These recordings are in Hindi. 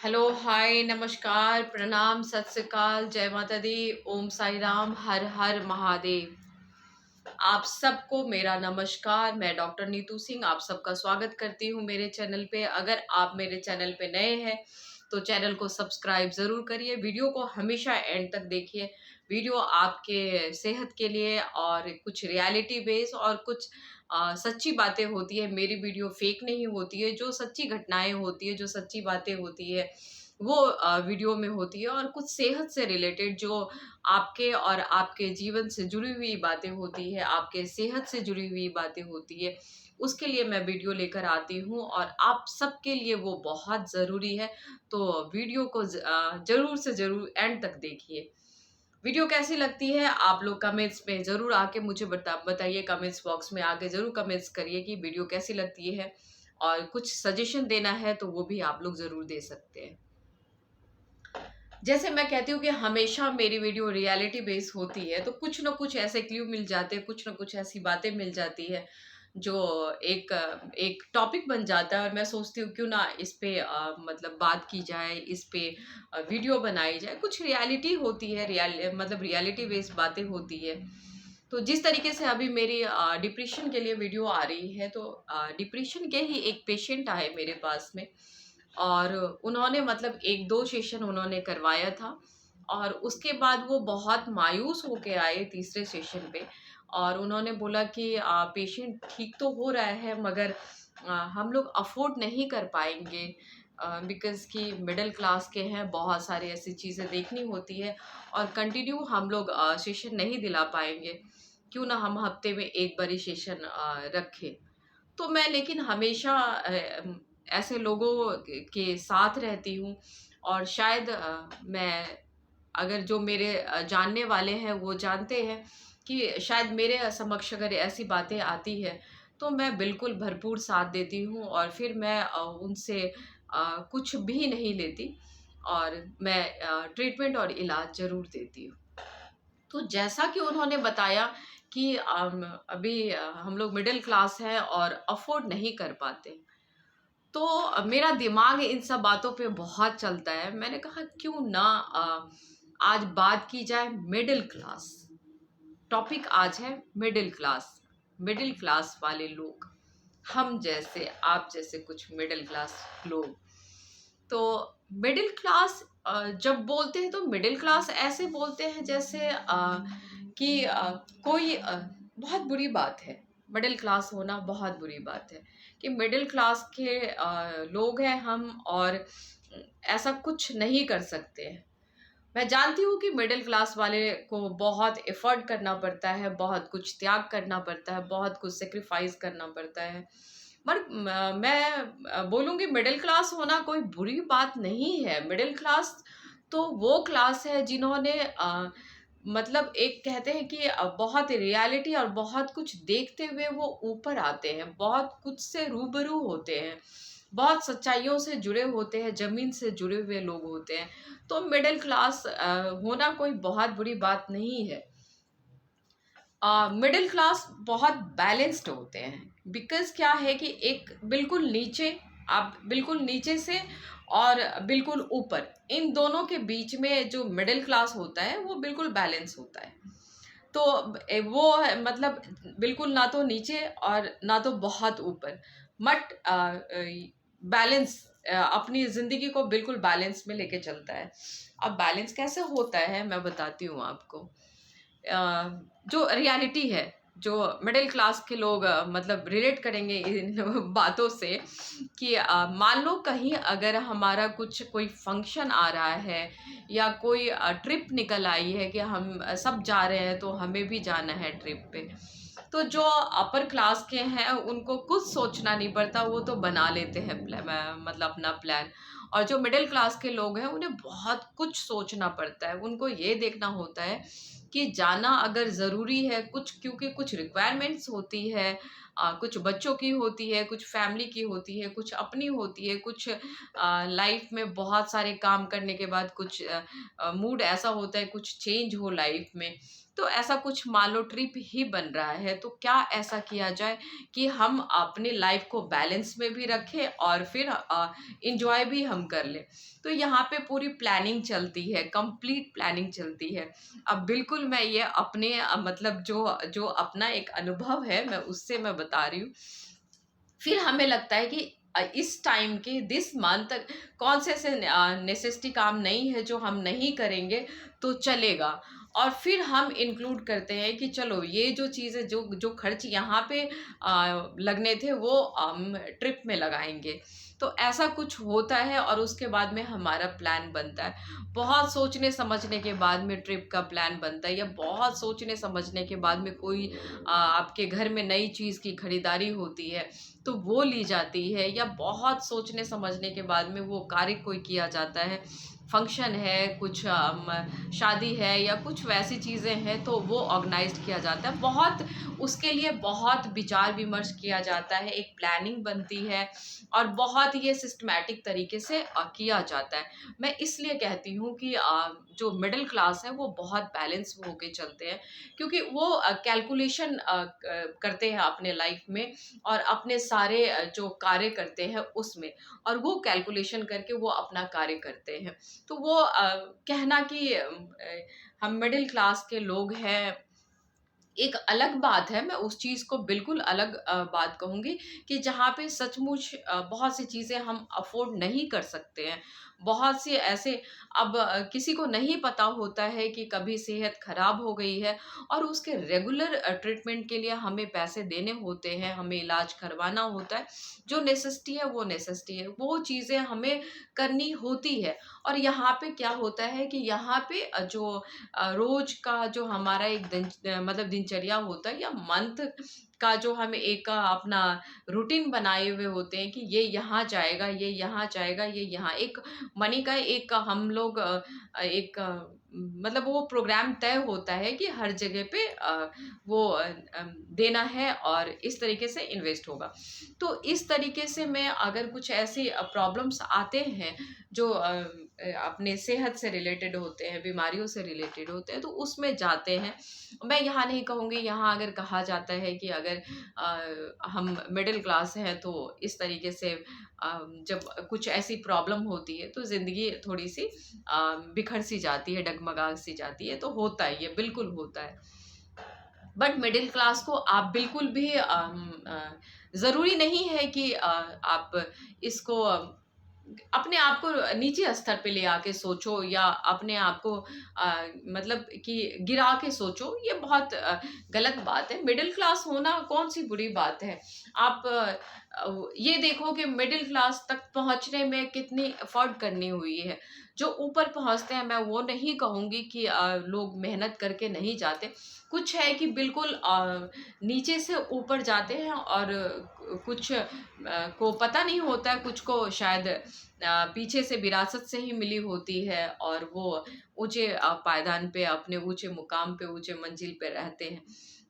हेलो, हाय, नमस्कार, प्रणाम, सत श्री अकाल, जय माता दी, ओम साई राम, हर हर महादेव। आप सबको मेरा नमस्कार। मैं डॉक्टर नीतू सिंह आप सबका स्वागत करती हूँ मेरे चैनल पे। अगर आप मेरे चैनल पे नए हैं तो चैनल को सब्सक्राइब ज़रूर करिए। वीडियो को हमेशा एंड तक देखिए। वीडियो आपके सेहत के लिए और कुछ रियलिटी बेस और कुछ सच्ची बातें होती है। मेरी वीडियो फेक नहीं होती है। जो सच्ची घटनाएं होती है, जो सच्ची बातें होती है, वो वीडियो में होती है। और कुछ सेहत से रिलेटेड जो आपके और आपके जीवन से जुड़ी हुई बातें होती है, आपके सेहत से जुड़ी हुई बातें होती है, उसके लिए मैं वीडियो लेकर आती हूँ और आप सबके लिए वो बहुत ज़रूरी है। तो वीडियो को ज़रूर से ज़रूर एंड तक देखिए। वीडियो कैसी लगती है आप लोग कमेंट्स में ज़रूर आके मुझे बताइए। कमेंट्स बॉक्स में आके ज़रूर कमेंट्स करिए कि वीडियो कैसी लगती है, और कुछ सजेशन देना है तो वो भी आप लोग ज़रूर दे सकते हैं। जैसे मैं कहती हूँ कि हमेशा मेरी वीडियो रियलिटी बेस होती है, तो कुछ ना कुछ ऐसे क्ल्यू मिल जाते हैं, कुछ ना कुछ ऐसी बातें मिल जाती है जो एक एक टॉपिक बन जाता है। और मैं सोचती हूँ क्यों ना इस पे मतलब बात की जाए, इस पे वीडियो बनाई जाए। कुछ रियलिटी होती है, मतलब रियलिटी बेस्ड बातें होती है। तो जिस तरीके से अभी मेरी डिप्रेशन के लिए वीडियो आ रही है, तो डिप्रेशन के ही एक पेशेंट आए मेरे पास में, और उन्होंने मतलब 1-2 सेशन उन्होंने करवाया था, और उसके बाद वो बहुत मायूस होके आए तीसरे सेशन पे। और उन्होंने बोला कि पेशेंट ठीक तो हो रहा है, मगर हम लोग अफ़ोर्ड नहीं कर पाएँगे, बिकॉज़ कि मिडल क्लास के हैं, बहुत सारी ऐसी चीज़ें देखनी होती है और कंटिन्यू हम लोग सेशन नहीं दिला पाएँगे। क्यों ना हम हफ़्ते में 1 बारी सेशन रखें। तो मैं लेकिन हमेशा ऐसे लोगों के साथ रहती हूँ, और शायद मैं, अगर जो मेरे जानने वाले हैं वो जानते हैं कि शायद मेरे समक्ष अगर ऐसी बातें आती है तो मैं बिल्कुल भरपूर साथ देती हूँ, और फिर मैं उनसे कुछ भी नहीं लेती, और मैं ट्रीटमेंट और इलाज ज़रूर देती हूँ। तो जैसा कि उन्होंने बताया कि अभी हम लोग मिडिल क्लास हैं और अफ़ोर्ड नहीं कर पाते। तो मेरा दिमाग इन सब बातों पे बहुत चलता है। मैंने कहा क्यों ना आज बात की जाए मिडिल क्लास। टॉपिक आज है मिडिल क्लास। मिडिल क्लास वाले लोग, हम जैसे, आप जैसे कुछ मिडिल क्लास लोग। तो मिडिल क्लास जब बोलते हैं तो मिडिल क्लास ऐसे बोलते हैं जैसे कि कोई बहुत बुरी बात है। मिडिल क्लास होना बहुत बुरी बात है कि मिडिल क्लास के लोग हैं हम, और ऐसा कुछ नहीं कर सकते हैं। मैं जानती हूँ कि मिडिल क्लास वाले को बहुत एफर्ट करना पड़ता है, बहुत कुछ त्याग करना पड़ता है, बहुत कुछ सेक्रीफाइस करना पड़ता है। पर मैं बोलूँगी मिडिल क्लास होना कोई बुरी बात नहीं है। मिडिल क्लास तो वो क्लास है जिन्होंने मतलब एक कहते हैं कि बहुत रियलिटी और बहुत कुछ देखते हुए वो ऊपर आते हैं, बहुत कुछ से रूबरू होते हैं, बहुत सच्चाइयों से जुड़े होते हैं, ज़मीन से जुड़े हुए लोग होते हैं। तो मिडिल क्लास होना कोई बहुत बुरी बात नहीं है। मिडिल क्लास बहुत बैलेंस्ड होते हैं, बिकॉज़ क्या है कि एक बिल्कुल नीचे, आप बिल्कुल नीचे से और बिल्कुल ऊपर, इन दोनों के बीच में जो मिडिल क्लास होता है वो बिल्कुल बैलेंस होता है। तो वो है मतलब बिल्कुल ना तो नीचे और ना तो बहुत ऊपर, बट बैलेंस, अपनी ज़िंदगी को बिल्कुल बैलेंस में लेके चलता है। अब बैलेंस कैसे होता है मैं बताती हूँ आपको। जो रियलिटी है, जो मिडिल क्लास के लोग मतलब रिलेट करेंगे इन बातों से, कि मान लो कहीं अगर हमारा कुछ कोई फंक्शन आ रहा है, या कोई ट्रिप निकल आई है कि हम सब जा रहे हैं तो हमें भी जाना है ट्रिप पे। तो जो अपर क्लास के हैं उनको कुछ सोचना नहीं पड़ता, वो तो बना लेते हैं मतलब अपना प्लान। और जो मिडिल क्लास के लोग हैं उन्हें बहुत कुछ सोचना पड़ता है। उनको ये देखना होता है कि जाना अगर ज़रूरी है कुछ, क्योंकि कुछ रिक्वायरमेंट्स होती है, कुछ बच्चों की होती है, कुछ फैमिली की होती है, कुछ अपनी होती है, कुछ लाइफ में बहुत सारे काम करने के बाद कुछ मूड ऐसा होता है, कुछ चेंज हो लाइफ में। तो ऐसा कुछ मान लो ट्रिप ही बन रहा है, तो क्या ऐसा किया जाए कि हम अपनी लाइफ को बैलेंस में भी रखें और फिर इंजॉय भी हम कर लें। तो यहाँ पे पूरी प्लानिंग चलती है, कंप्लीट प्लानिंग चलती है। अब बिल्कुल मैं ये अपने मतलब जो जो अपना एक अनुभव है मैं उससे मैं बता रही हूँ। फिर हमें लगता है कि इस टाइम के दिस मंथ कौन से ऐसे नेसेसिटी काम नहीं है जो हम नहीं करेंगे तो चलेगा, और फिर हम इंक्लूड करते हैं कि चलो ये जो चीज़ें जो जो खर्च यहाँ पे लगने थे वो हम ट्रिप में लगाएंगे। तो ऐसा कुछ होता है और उसके बाद में हमारा प्लान बनता है। बहुत सोचने समझने के बाद में ट्रिप का प्लान बनता है, या बहुत सोचने समझने के बाद में कोई आपके घर में नई चीज़ की खरीदारी होती है तो वो ली जाती है, या बहुत सोचने समझने के बाद में वो कार्य कोई किया जाता है, फंक्शन है, कुछ शादी है या कुछ वैसी चीज़ें हैं तो वो ऑर्गेनाइज्ड किया जाता है। बहुत उसके लिए बहुत विचार विमर्श किया जाता है, एक प्लानिंग बनती है और बहुत ये सिस्टमैटिक तरीके से किया जाता है। मैं इसलिए कहती हूँ कि जो मिडिल क्लास है वो बहुत बैलेंस होके चलते हैं, क्योंकि वो कैलकुलेशन करते हैं अपने लाइफ में और अपने सारे जो कार्य करते हैं उसमें, और वो कैलकुलेशन करके वो अपना कार्य करते हैं। तो वो कहना कि हम मिडिल क्लास के लोग हैं एक अलग बात है, मैं उस चीज़ को बिल्कुल अलग बात कहूँगी कि जहाँ पे सचमुच बहुत सी चीज़ें हम अफ़ोर्ड नहीं कर सकते हैं। बहुत से ऐसे अब किसी को नहीं पता होता है कि कभी सेहत ख़राब हो गई है और उसके रेगुलर ट्रीटमेंट के लिए हमें पैसे देने होते हैं, हमें इलाज करवाना होता है। जो नेसेसिटी है वो नेसेसिटी है, वो चीज़ें हमें करनी होती है। और यहाँ पे क्या होता है कि यहाँ पे जो रोज़ का जो हमारा एक मतलब दिनचर्या होता है या मंथ का जो हम एक अपना रूटीन बनाए हुए होते हैं कि ये यहाँ जाएगा, ये यहाँ जाएगा, ये यहाँ एक मनी का एक हम लोग एक मतलब वो प्रोग्राम तय होता है कि हर जगह पे वो देना है और इस तरीके से इन्वेस्ट होगा। तो इस तरीके से मैं अगर कुछ ऐसे प्रॉब्लम्स आते हैं जो अपने सेहत से रिलेटेड होते हैं, बीमारियों से रिलेटेड होते हैं, तो उसमें जाते हैं। मैं यहाँ नहीं कहूँगी, यहाँ अगर कहा जाता है कि अगर हम मिडिल क्लास हैं तो इस तरीके से जब कुछ ऐसी प्रॉब्लम होती है तो ज़िंदगी थोड़ी-सी बिखर सी जाती है, डगमगा सी जाती है, तो होता है, ये बिल्कुल होता है। बट मिडिल क्लास को आप बिल्कुल भी ज़रूरी नहीं है कि आप इसको अपने आप को नीचे स्तर पे ले आके सोचो या अपने आप को मतलब कि गिरा के सोचो, ये बहुत गलत बात है। मिडिल क्लास होना कौन सी बुरी बात है। आप ये देखो कि मिडिल क्लास तक पहुंचने में कितनी एफर्ट करनी हुई है। जो ऊपर पहुंचते हैं मैं वो नहीं कहूँगी कि लोग मेहनत करके नहीं जाते। कुछ है कि बिल्कुल नीचे से ऊपर जाते हैं और कुछ को पता नहीं होता है, कुछ को शायद पीछे से विरासत से ही मिली होती है और वो ऊँचे पायदान पे अपने ऊँचे मुकाम पे, ऊँचे मंजिल पे रहते हैं।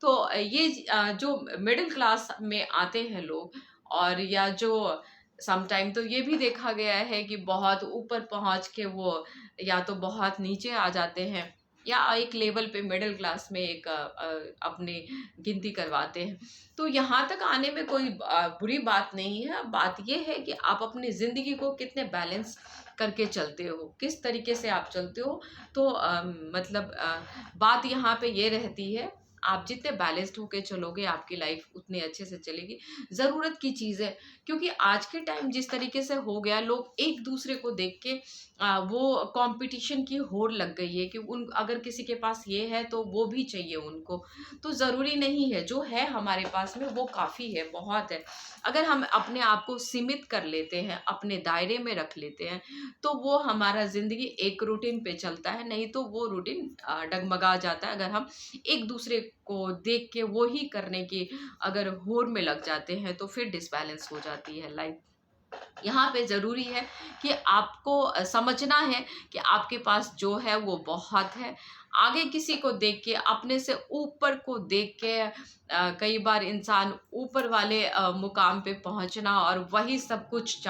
तो ये जो मिडिल क्लास में आते हैं लोग, और या जो सम टाइम तो ये भी देखा गया है कि बहुत ऊपर पहुँच के वो या तो बहुत नीचे आ जाते हैं या एक लेवल पे मिडिल क्लास में एक अपनी गिनती करवाते हैं। तो यहाँ तक आने में कोई बुरी बात नहीं है। बात ये है कि आप अपनी ज़िंदगी को कितने बैलेंस करके चलते हो, किस तरीके से आप चलते हो। तो मतलब बात यहाँ पे ये रहती है, आप जितने बैलेंस्ड होके चलोगे आपकी लाइफ उतनी अच्छे से चलेगी। ज़रूरत की चीज़ें, क्योंकि आज के टाइम जिस तरीके से हो गया, लोग एक दूसरे को देख के वो कंपटीशन की होड़ लग गई है कि उन अगर किसी के पास ये है तो वो भी चाहिए उनको। तो ज़रूरी नहीं है, जो है हमारे पास में वो काफ़ी है, बहुत है। अगर हम अपने आप को सीमित कर लेते हैं, अपने दायरे में रख लेते हैं, तो वो हमारा ज़िंदगी एक रूटीन पे चलता है, नहीं तो वो रूटीन डगमगा जाता है। अगर हम एक दूसरे को देख के वो ही करने की अगर होड़ में लग जाते हैं तो फिर डिसबैलेंस हो जाती है लाइफ। यहाँ पे ज़रूरी है कि आपको समझना है कि आपके पास जो है वो बहुत है। आगे किसी को देख के, अपने से ऊपर को देख के कई बार इंसान ऊपर वाले मुकाम पे पहुँचना और वही सब कुछ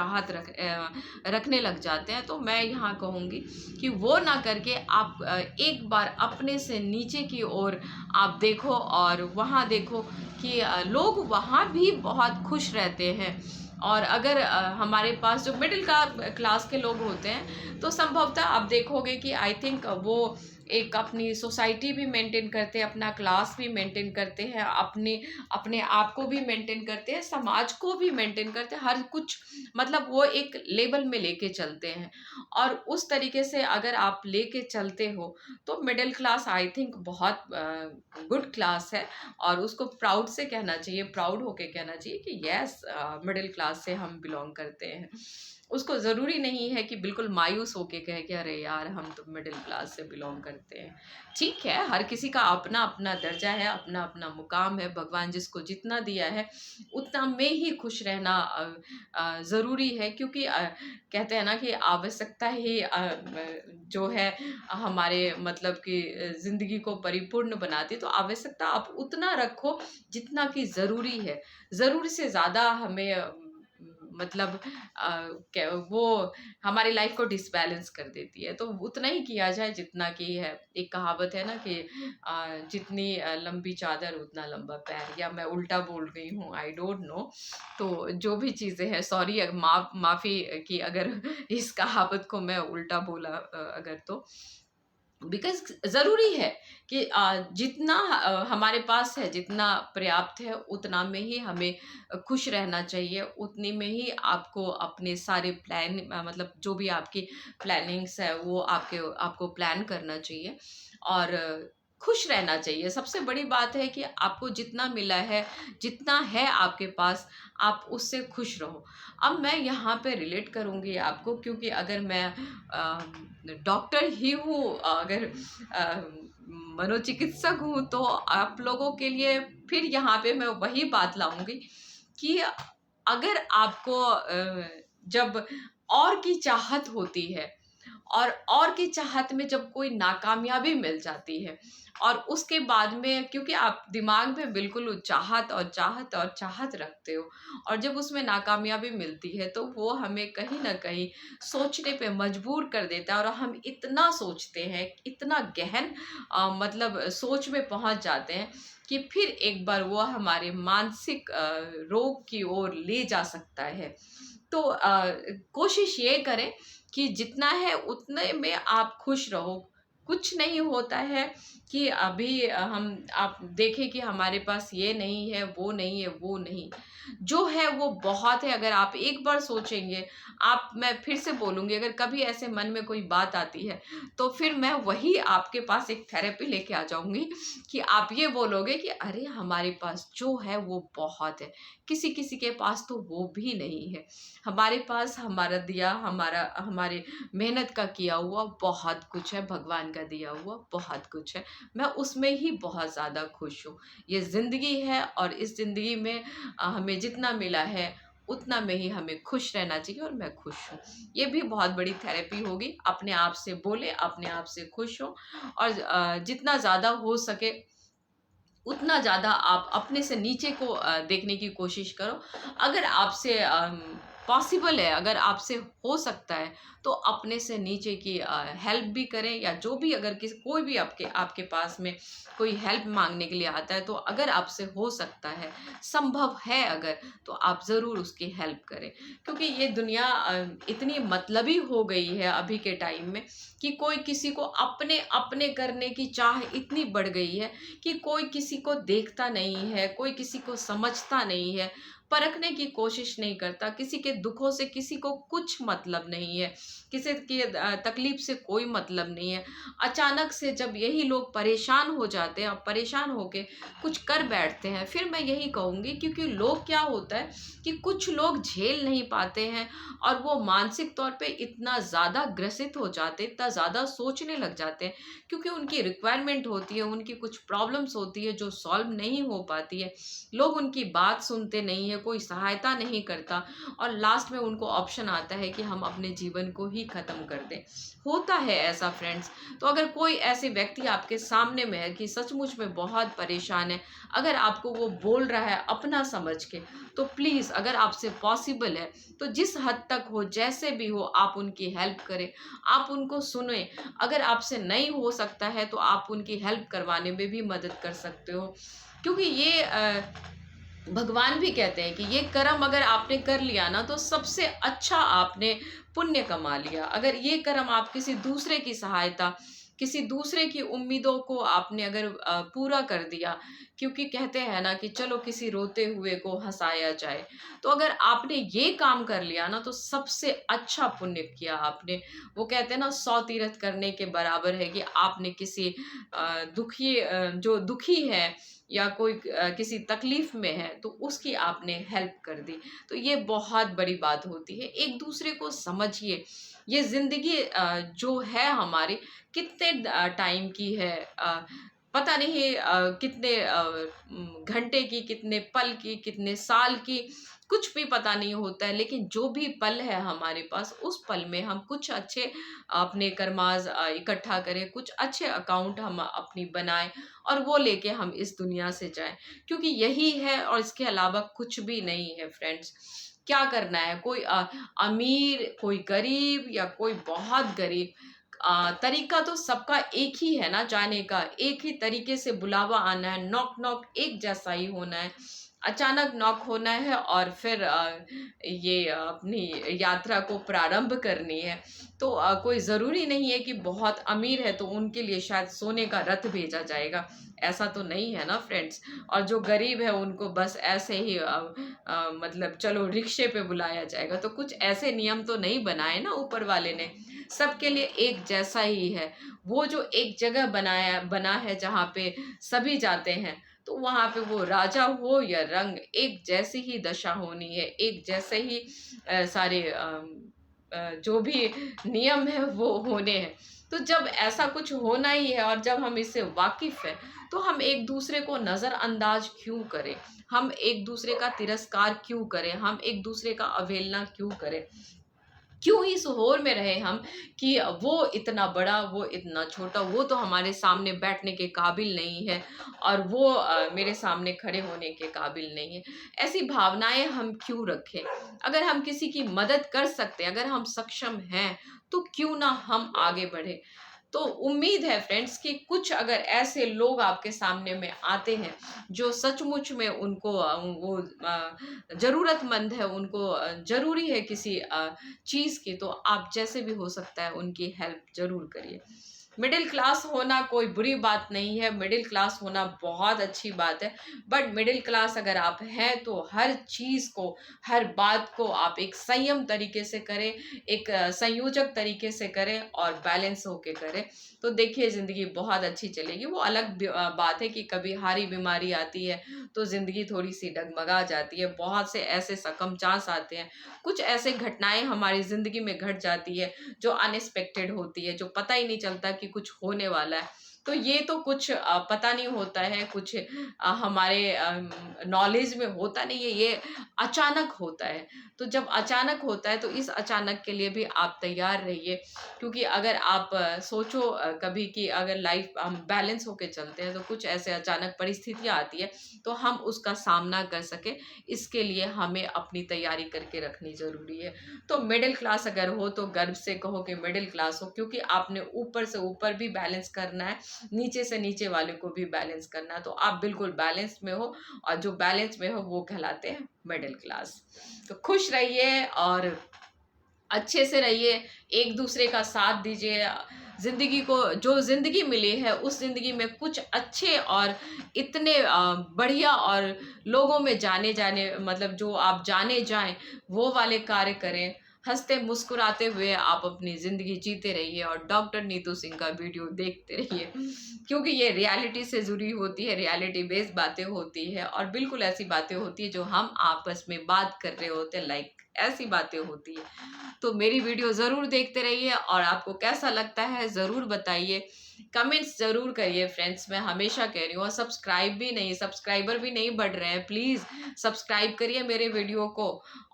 रखने लग जाते हैं। तो मैं यहाँ कहूँगी कि वो ना करके आप एक बार अपने से नीचे की ओर आप देखो और वहाँ देखो कि लोग वहाँ भी बहुत खुश रहते हैं। और अगर हमारे पास जो मिडिल क्लास के लोग होते हैं, तो संभवतः आप देखोगे कि आई थिंक वो एक अपनी सोसाइटी भी मेंटेन करते हैं, अपना क्लास भी मेंटेन करते हैं, अपने अपने आप को भी मेंटेन करते हैं, समाज को भी मेंटेन करते हैं, हर कुछ मतलब वो एक लेवल में लेके चलते हैं। और उस तरीके से अगर आप लेके चलते हो, तो मिडिल क्लास आई थिंक बहुत गुड क्लास है। और उसको प्राउड से कहना चाहिए, प्राउड होके कहना चाहिए कि यस, मिडिल क्लास से हम बिलोंग करते हैं। उसको ज़रूरी नहीं है कि बिल्कुल मायूस होके कहे कि अरे यार हम तो मिडिल क्लास से बिलोंग करते हैं। ठीक है, हर किसी का अपना अपना दर्जा है, अपना अपना मुकाम है, भगवान जिसको जितना दिया है उतना में ही खुश रहना ज़रूरी है। क्योंकि कहते हैं ना कि आवश्यकता ही जो है हमारे मतलब कि ज़िंदगी को परिपूर्ण बनाती है। तो आवश्यकता आप उतना रखो जितना कि ज़रूरी है। ज़रूरी से ज़्यादा हमें मतलब वो हमारी लाइफ को डिसबैलेंस कर देती है। तो उतना ही किया जाए जितना कि है। एक कहावत है ना कि जितनी लंबी चादर उतना लंबा पैर, या मैं उल्टा बोल रही हूँ, आई डोंट नो। तो जो भी चीज़ें हैं, सॉरी, माफ़ी कि अगर इस कहावत को मैं उल्टा बोला अगर तो। बिकॉज़ ज़रूरी है कि जितना हमारे पास है, जितना पर्याप्त है, उतना में ही हमें खुश रहना चाहिए। उतने में ही आपको अपने सारे प्लान मतलब जो भी आपकी प्लानिंग्स है वो आपको प्लान करना चाहिए। और खुश रहना चाहिए। सबसे बड़ी बात है कि आपको जितना मिला है, जितना है आपके पास, आप उससे खुश रहो। अब मैं यहाँ पे रिलेट करूँगी आपको, क्योंकि अगर मैं डॉक्टर ही हूँ, अगर मनोचिकित्सक हूँ, तो आप लोगों के लिए फिर यहाँ पे मैं वही बात लाऊँगी कि अगर आपको जब और की चाहत होती है, और की चाहत में जब कोई नाकामयाबी मिल जाती है, और उसके बाद में क्योंकि आप दिमाग में बिल्कुल वो चाहत और चाहत और चाहत रखते हो, और जब उसमें नाकामयाबी मिलती है तो वो हमें कहीं न कहीं सोचने पे मजबूर कर देता है। और हम इतना सोचते हैं, इतना गहन मतलब सोच में पहुँच जाते हैं कि फिर एक बार वो हमारे मानसिक रोग की ओर ले जा सकता है। तो कोशिश ये करें कि जितना है उतने में आप खुश रहो। कुछ नहीं होता है कि अभी हम आप देखें कि हमारे पास ये नहीं है, वो नहीं है, वो नहीं। जो है वो बहुत है। अगर आप एक बार सोचेंगे, मैं फिर से बोलूँगी, अगर कभी ऐसे मन में कोई बात आती है, तो फिर मैं वही आपके पास एक थेरेपी लेके आ जाऊँगी कि आप ये बोलोगे कि अरे! हमारे पास जो है वो बहुत है। किसी-किसी के पास तो वो भी नहीं है। हमारे पास हमारा दिया, हमारे मेहनत का किया हुआ बहुत कुछ है, भगवान का दिया हुआ बहुत कुछ है। मैं उसमें ही बहुत ज़्यादा खुश हूँ। ये ज़िंदगी है, और इस ज़िंदगी में हमें जितना मिला है उतना में ही हमें खुश रहना चाहिए, और मैं खुश हूँ। ये भी बहुत बड़ी थेरेपी होगी। अपने आप से बोले, अपने आप से खुश हो, और जितना ज़्यादा हो सके उतना ज़्यादा आप अपने से नीचे को देखने की कोशिश करो। अगर आपसे पॉसिबल है, अगर आपसे हो सकता है, तो अपने से नीचे की हेल्प भी करें, या जो भी, अगर कोई भी आपके आपके पास में कोई हेल्प माँगने के लिए आता है, तो अगर आपसे हो सकता है, संभव है अगर, तो आप ज़रूर उसकी हेल्प करें। क्योंकि ये दुनिया इतनी मतलबी हो गई है अभी के टाइम में, कि कोई किसी को अपने करने की चाह इतनी बढ़ गई है कि कोई किसी को देखता नहीं है, कोई किसी को समझता नहीं है, परखने की कोशिश नहीं करता, किसी के दुखों से किसी को कुछ मतलब नहीं है, किसी की तकलीफ से कोई मतलब नहीं है। अचानक से जब यही लोग परेशान हो जाते हैं, और परेशान होके कुछ कर बैठते हैं, फिर मैं यही कहूँगी, क्योंकि लोग क्या होता है कि कुछ लोग झेल नहीं पाते हैं, और वो मानसिक तौर पे इतना ज़्यादा ग्रसित हो जाते हैं, इतना ज़्यादा सोचने लग जाते हैं, क्योंकि उनकी रिक्वायरमेंट होती है, उनकी कुछ प्रॉब्लम्स होती है जो सॉल्व नहीं हो पाती है। लोग उनकी बात सुनते नहीं है, कोई सहायता नहीं करता और लास्ट में उनको ऑप्शन आता है कि हम अपने जीवन को ही ख़त्म कर दें। होता है ऐसा फ्रेंड्स। तो अगर कोई ऐसे व्यक्ति आपके सामने में है कि सचमुच में बहुत परेशान है, अगर आपको वो बोल रहा है अपना समझ के, तो प्लीज़ अगर आपसे पॉसिबल है तो जिस हद तक हो, जैसे भी हो, आप उनकी हेल्प करें, आप उनको सुने। अगर आपसे नहीं हो सकता है तो आप उनकी हेल्प करवाने में भी मदद कर सकते हो, क्योंकि ये भगवान भी कहते हैं कि ये कर्म अगर आपने कर लिया ना तो सबसे अच्छा आपने पुण्य कमा लिया। अगर ये कर्म आप किसी दूसरे की सहायता, किसी दूसरे की उम्मीदों को आपने अगर पूरा कर दिया, क्योंकि कहते हैं ना कि चलो किसी रोते हुए को हंसाया जाए, तो अगर आपने ये काम कर लिया ना तो सबसे अच्छा पुण्य किया आपने। वो कहते हैं ना 100 तीर्थ करने के बराबर है कि आपने किसी दुखी जो दुखी है या कोई किसी तकलीफ में है तो उसकी आपने हेल्प कर दी। तो ये बहुत बड़ी बात होती है। एक दूसरे को समझिए। ये ज़िंदगी जो है हमारी, कितने टाइम की है, पता नहीं कितने घंटे की, कितने पल की, कितने साल की, कुछ भी पता नहीं होता है। लेकिन जो भी पल है हमारे पास, उस पल में हम कुछ अच्छे अपने कर्माज इकट्ठा करें, कुछ अच्छे अकाउंट हम अपनी बनाएं और वो लेके हम इस दुनिया से जाएं, क्योंकि यही है और इसके अलावा कुछ भी नहीं है फ्रेंड्स। क्या करना है, कोई अमीर, कोई गरीब या कोई बहुत गरीब, तरीका तो सबका एक ही है ना जाने का। एक ही तरीके से बुलावा आना है, नॉक नॉक एक जैसा ही होना है, अचानक नॉक होना है और फिर ये अपनी यात्रा को प्रारंभ करनी है। तो कोई ज़रूरी नहीं है कि बहुत अमीर है तो उनके लिए शायद सोने का रथ भेजा जाएगा, ऐसा तो नहीं है ना फ्रेंड्स। और जो गरीब है उनको बस ऐसे ही मतलब चलो रिक्शे पे बुलाया जाएगा। तो कुछ ऐसे नियम तो नहीं बनाए ना ऊपर वाले ने, सबके लिए एक जैसा ही है। वो जो एक जगह बना है जहाँ पे सभी जाते हैं, तो वहाँ पे वो राजा हो या रंग, एक जैसी ही दशा होनी है, एक जैसे ही सारे जो भी नियम है वो होने हैं। तो जब ऐसा कुछ होना ही है और जब हम इससे वाकिफ़ हैं, तो हम एक दूसरे को नज़रअंदाज क्यों करें? हम एक दूसरे का तिरस्कार क्यों करें? हम एक दूसरे का अवहेलना क्यों करें? क्यों इस होड़ में रहे हम कि वो इतना बड़ा, वो इतना छोटा, वो तो हमारे सामने बैठने के काबिल नहीं है और वो मेरे सामने खड़े होने के काबिल नहीं है। ऐसी भावनाएँ हम क्यों रखें? अगर हम किसी की मदद कर सकते हैं, अगर हम सक्षम हैं, तो क्यों ना हम आगे बढ़ें? तो उम्मीद है फ्रेंड्स कि कुछ अगर ऐसे लोग आपके सामने में आते हैं, जो सचमुच में उनको वो ज़रूरतमंद है, उनको ज़रूरी है किसी चीज़ की, तो आप जैसे भी हो सकता है उनकी हेल्प ज़रूर करिए। मिडिल क्लास होना कोई बुरी बात नहीं है, मिडिल क्लास होना बहुत अच्छी बात है। बट मिडिल क्लास अगर आप हैं तो हर चीज़ को, हर बात को आप एक संयम तरीके से करें, एक संयोजक तरीके से करें और बैलेंस होके करें। तो देखिए ज़िंदगी बहुत अच्छी चलेगी। वो अलग बात है कि कभी हारी बीमारी आती है तो ज़िंदगी थोड़ी-सी डगमगा जाती है। बहुत से ऐसे सकमचांस आते हैं, कुछ ऐसे घटनाएँ हमारी ज़िंदगी में घट जाती है जो अनएक्सपेक्टेड होती है, जो पता ही नहीं चलता कि कुछ होने वाला है। तो ये तो कुछ पता नहीं होता है, कुछ हमारे नॉलेज में होता नहीं है, ये अचानक होता है। तो जब अचानक होता है तो इस अचानक के लिए भी आप तैयार रहिए, क्योंकि अगर आप सोचो कभी कि अगर लाइफ हम बैलेंस होके चलते हैं तो कुछ ऐसे अचानक परिस्थितियाँ आती है तो हम उसका सामना कर सकें, इसके लिए हमें अपनी तैयारी करके रखनी ज़रूरी है। तो मिडिल क्लास अगर हो तो गर्व से कहो कि मिडिल क्लास हो, क्योंकि आपने ऊपर से ऊपर भी बैलेंस करना है, नीचे से नीचे वाले को भी बैलेंस करना है। तो आप बिल्कुल बैलेंस में हो और जो बैलेंस में हो वो कहलाते हैं मिडिल क्लास। तो खुश रहिए और अच्छे से रहिए, एक दूसरे का साथ दीजिए। ज़िंदगी को जो ज़िंदगी मिली है उस ज़िंदगी में कुछ अच्छे और इतने बढ़िया और लोगों में जाने जाने मतलब जो आप जाने जाएँ वो वाले कार्य करें। हँसते मुस्कुराते हुए आप अपनी ज़िंदगी जीते रहिए और डॉक्टर नीतू सिंह का वीडियो देखते रहिए, क्योंकि ये रियलिटी से जुड़ी होती है, रियलिटी बेस्ड बातें होती है और बिल्कुल ऐसी बातें होती है जो हम आपस में बात कर रहे होते हैं, लाइक ऐसी बातें होती है। तो मेरी वीडियो ज़रूर देखते रहिए और आपको कैसा लगता है ज़रूर बताइए। कमेंट्स ज़रूर करिए फ्रेंड्स, मैं हमेशा कह रही हूँ। और सब्सक्राइबर भी नहीं बढ़ रहे हैं, प्लीज़ सब्सक्राइब करिए मेरे वीडियो को।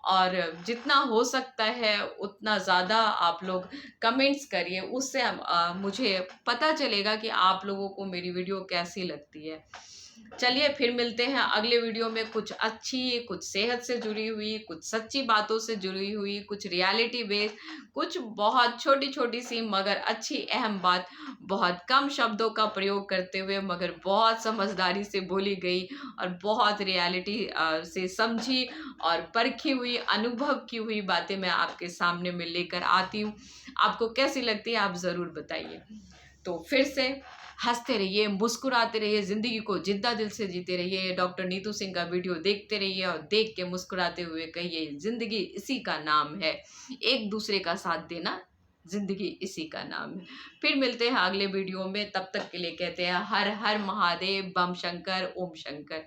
और जितना हो सकता है उतना ज़्यादा आप लोग कमेंट्स करिए, उससे मुझे पता चलेगा कि आप लोगों को मेरी वीडियो कैसी लगती है। चलिए फिर मिलते हैं अगले वीडियो में, कुछ अच्छी, कुछ सेहत से जुड़ी हुई, कुछ सच्ची बातों से जुड़ी हुई, कुछ रियलिटी बेस्ड, कुछ बहुत छोटी छोटी सी मगर अच्छी अहम बात, बहुत कम शब्दों का प्रयोग करते हुए मगर बहुत समझदारी से बोली गई और बहुत रियलिटी से समझी और परखी हुई, अनुभव की हुई बातें मैं आपके सामने में लेकर आती हूँ। आपको कैसी लगती है आप ज़रूर बताइए। तो फिर से हंसते रहिए, मुस्कुराते रहिए, ज़िंदगी को जिद्दा दिल से जीते रहिए। डॉक्टर नीतू सिंह का वीडियो देखते रहिए और देख के मुस्कुराते हुए कहिए, ज़िंदगी इसी का नाम है, एक दूसरे का साथ देना, ज़िंदगी इसी का नाम है। फिर मिलते हैं अगले वीडियो में, तब तक के लिए कहते हैं हर हर महादेव, बम शंकर, ओम शंकर।